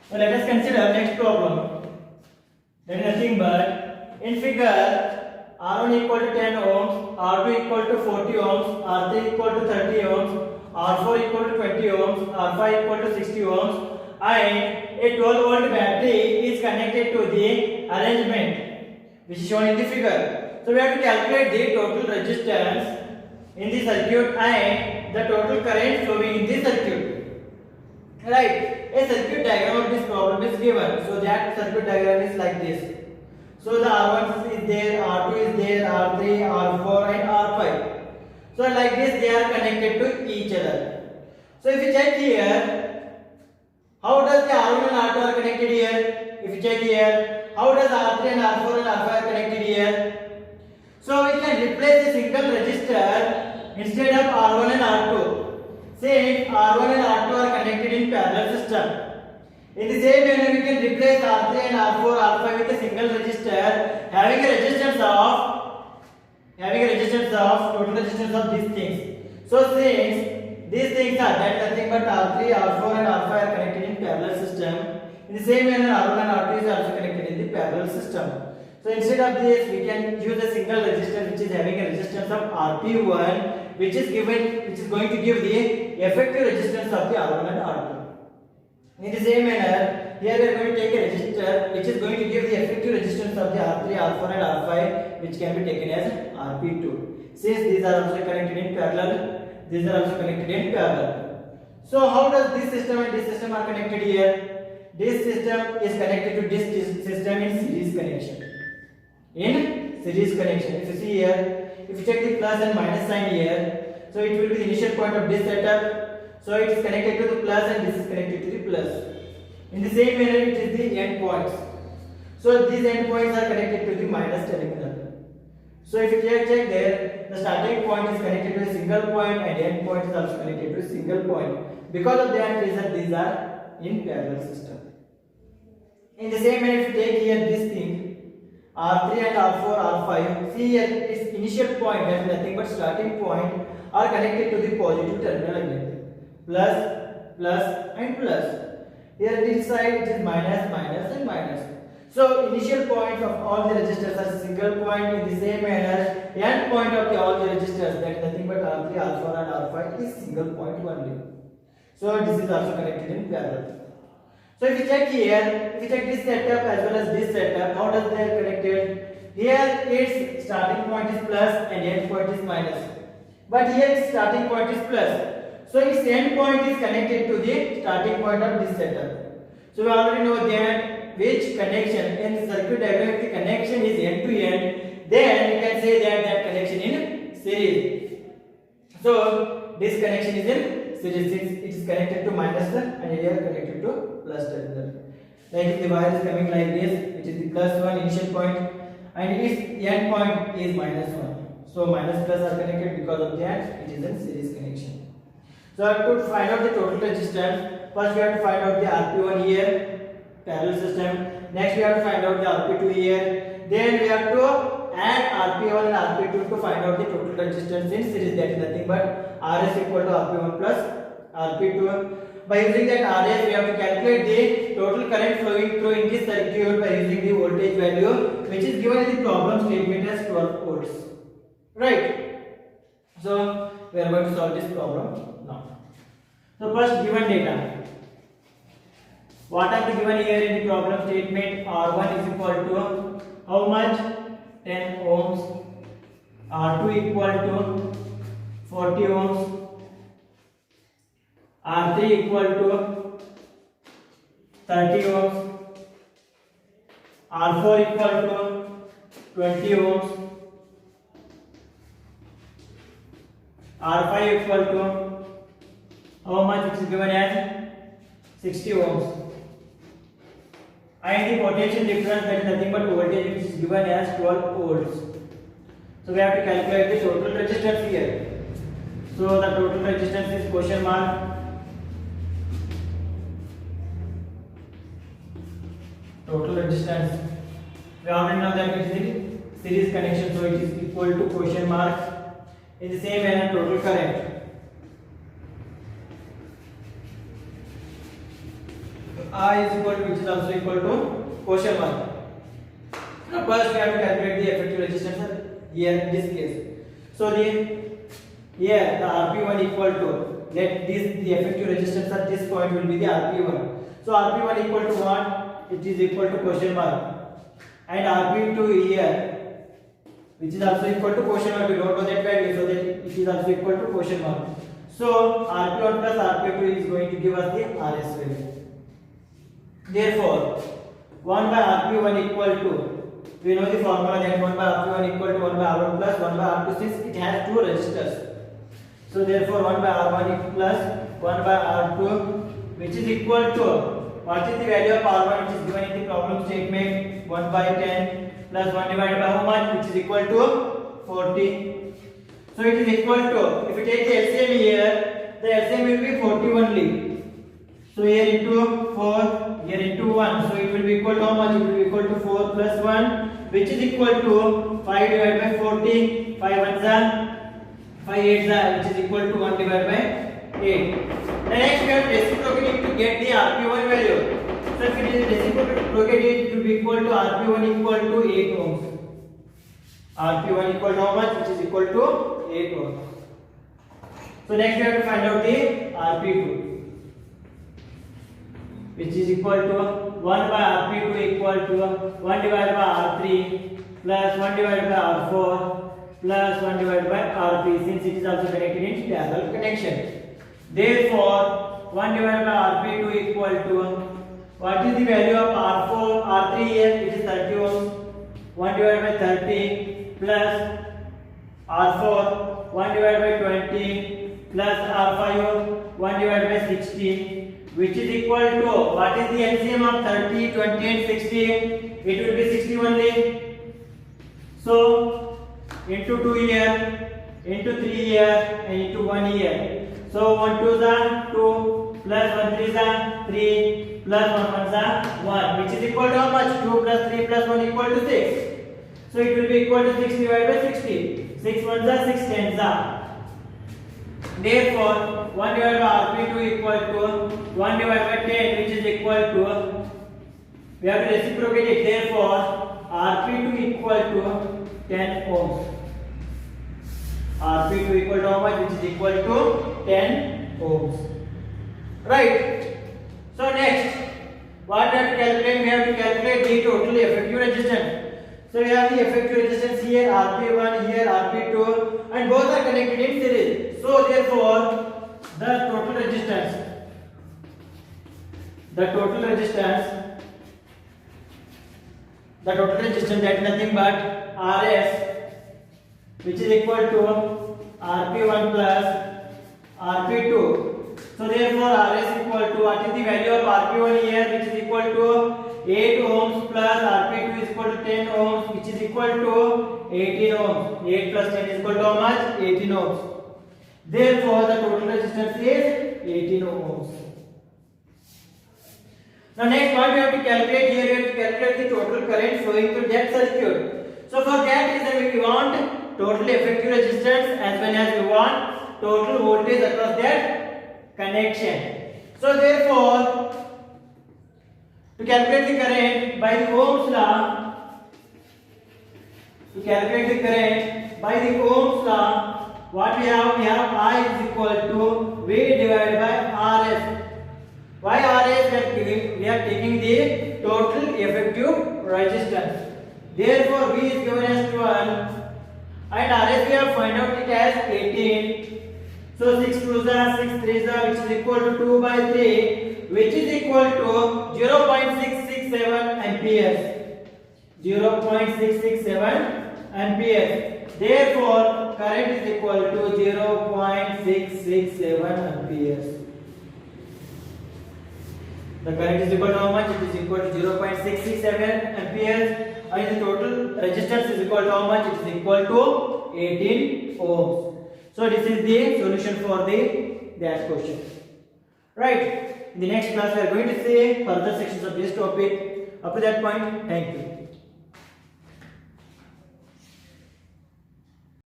So let us consider next problem. That is nothing but in figure R1 equal to 10 ohms, R2 equal to 40 ohms, R3 equal to 30 ohms, R4 equal to 20 ohms, R5 equal to 60 ohms, and a 12 volt battery is connected to the arrangement which is shown in the figure. So we have to calculate the total resistance in the circuit and the total current flowing in the circuit. Right? A circuit diagram of this problem is given. So that circuit diagram is like this. So the R1 is there, R2 is there, R3, R4 and R5. So like this they are connected to each other. So if you check here, how does the R1 and R2 are connected here? If you check here, how does R3 and R4 and R5 are connected here? So we can replace a single resistor instead of R1 and R2. Since R1 and R2 are connected in parallel system. In the same manner, we can replace R3 and R4, R5 with a single resistor having a resistance of total resistance of these things. So since these things are that nothing but R3, R4 and R5 are connected in parallel system, in the same manner R1 and R2 is also connected in the parallel system. So instead of this, we can use a single resistor which is having a resistance of Rp1, which is going to give the effective resistance of the R1 and R2. In the same manner, here we are going to take a resistor which is going to give the effective resistance of the R3, R4 and R5, which can be taken as Rp2. Since these are also connected in parallel, these are also connected in parallel. So how does this system and this system are connected here? This system is connected to this system in series connection. In series connection, if you see here, if you check the plus and minus sign here, so it will be the initial point of this setup. So it is connected to the plus and this is connected to the plus. In the same manner, it is the end points. So these end points are connected to the minus terminal. So if you check there, the starting point is connected to a single point and end point is also connected to a single point. Because of that reason, these are in parallel system. In the same manner, if you take here this thing, R3 and R4, R5, see here its initial point, that is nothing but starting point, are connected to the positive terminal again. Plus, plus and plus. Here this side it is minus, minus and minus. So initial points of all the resistors are single point. In the same manner, end point of all the resistors, that is nothing but R3, R4 and R5 is single point only. So this is also connected in parallel. So if you check here, if you check this setup as well as this setup, how does they are connected? Here its starting point is plus and end point is minus. But here its starting point is plus. So its end point is connected to the starting point of this setup. So we already know that which connection in the circuit diagram, if the connection is end to end, then we can say that that connection in series. So this connection is in series since it is connected to minus and here connected to plus terminal. Like if the wire is coming like this, which is the plus one initial point, and its end point is minus one. So minus plus are connected, because of that it is in series connection. So to find out the total resistance, first we have to find out the Rp1 here, parallel system. Next we have to find out the Rp2 here. Then we have to add Rp1 and Rp2 to find out the total resistance in series. That is nothing but Rs equal to Rp1 plus Rp2. By using that Rs, we have to calculate the total current flowing through in this circuit by using the voltage value, which is given in the problem statement as 12 volts. Right? So we are going to solve this problem now. So first, given data. What are the given here in the problem statement? R1 is equal to how much? 10 ohms. R2 equal to 40 ohms. R3 equal to 30 ohms. R4 equal to 20 ohms. R5 equal to how much, which is given as 60 ohms. And the potential difference, that is nothing but voltage, which is given as 12 volts. So we have to calculate the total resistance here. So the total resistance is question mark. Total resistance. We already know that it is in series connection, so it is equal to question mark. In the same manner, total current. I is equal to, which is also equal to question mark. Now first we have to calculate the effective resistance here in this case. So here the Rp1 equal to, let this the effective resistance at this point will be the Rp1. So Rp1 equal to what? It is equal to question mark. And Rp2 here, which is also equal to question mark. We don't know that value, so that it is also equal to question mark. So Rp1 plus Rp2 is going to give us the RS value. Therefore 1 by Rp1 equal to, we know the formula that 1 by Rp1 equal to 1 by R1 plus 1 by R2, since it has two resistors. So therefore 1 by R1 plus 1 by R2, which is equal to, what is the value of R1 which is given in the problem statement? 1 by 10 plus 1 divided by how much, which is equal to 40. So it is equal to, if we take the LCM here, the LCM will be 40 only. So here into 4, here into 1. So it will be equal to how much? It will be equal to 4 plus 1, which is equal to 5 divided by 40. 5 1s are 5 8s are, which is equal to 1 divided by 8. Next we have to reciprocate it to get the Rp1 value. So if it is reciprocate it will be equal to Rp1 equal to 8 ohms. Rp1 equal to how much? Which is equal to 8 ohms. So next we have to find out the Rp2, which is equal to 1 by Rp2 equal to 1 divided by R3 plus 1 divided by R4 plus 1 divided by Rp, since it is also connected in parallel connection. Therefore 1 divided by Rp2 equal to, what is the value of R4, R3 here? It is 30 ohms. 1 divided by 30 plus R4 1 divided by 20 plus R5 1 divided by 60, which is equal to, what is the LCM of 30, 20 and 60? It will be 60 only. So into 2 here, into 3 here, and into 1 here. So 1 2s are 2 plus 1 3s are 3 plus 1 1s are 1, which is equal to how much? 2 plus 3 plus 1 equal to 6. So it will be equal to 6 divided by 60. 6 1s are 6 10s are. Therefore 1 divided by Rp2 equal to 1 divided by 10, which is equal to, we have to reciprocate it. Therefore Rp2 equal to 10 ohms. Rp2 equal to how much? Which is equal to 10 ohms. Right. So next, what we have to calculate? We have to calculate the total effective resistance. So we have the effective resistance here, Rp1, here Rp2, and both are connected in series. So therefore, the total resistance that is nothing but Rs, which is equal to Rp1 plus Rp2. So therefore Rs equal to, what is the value of Rp1 here, which is equal to 8 ohms plus Rp2 is equal to 10 ohms, which is equal to 18 ohms. 8 plus 10 is equal to how much? 18 ohms. Therefore the total resistance is 18 ohms. Now next what we have to calculate here, we have to calculate the total current flowing through that circuit. So for that reason we want total effective resistance as well as we want total voltage across that connection. So therefore, to calculate the current by the Ohm's law, what we have? We have I is equal to V divided by Rs. Why Rs? We are taking the total effective resistance. Therefore, V is given as 12 and Rs we have find out it as 18. So 6 2s are 6 3s are, which is equal to 2 by 3, which is equal to 0.667 amperes. 0.667 amperes. Therefore, current is equal to 0.667 amperes. The current is equal to how much? It is equal to 0.667 amperes, and the total resistance is equal to how much? It is equal to 18 ohms. So this is the solution for that question. Right. In the next class we are going to see further sections of this topic. Up to that point, thank you.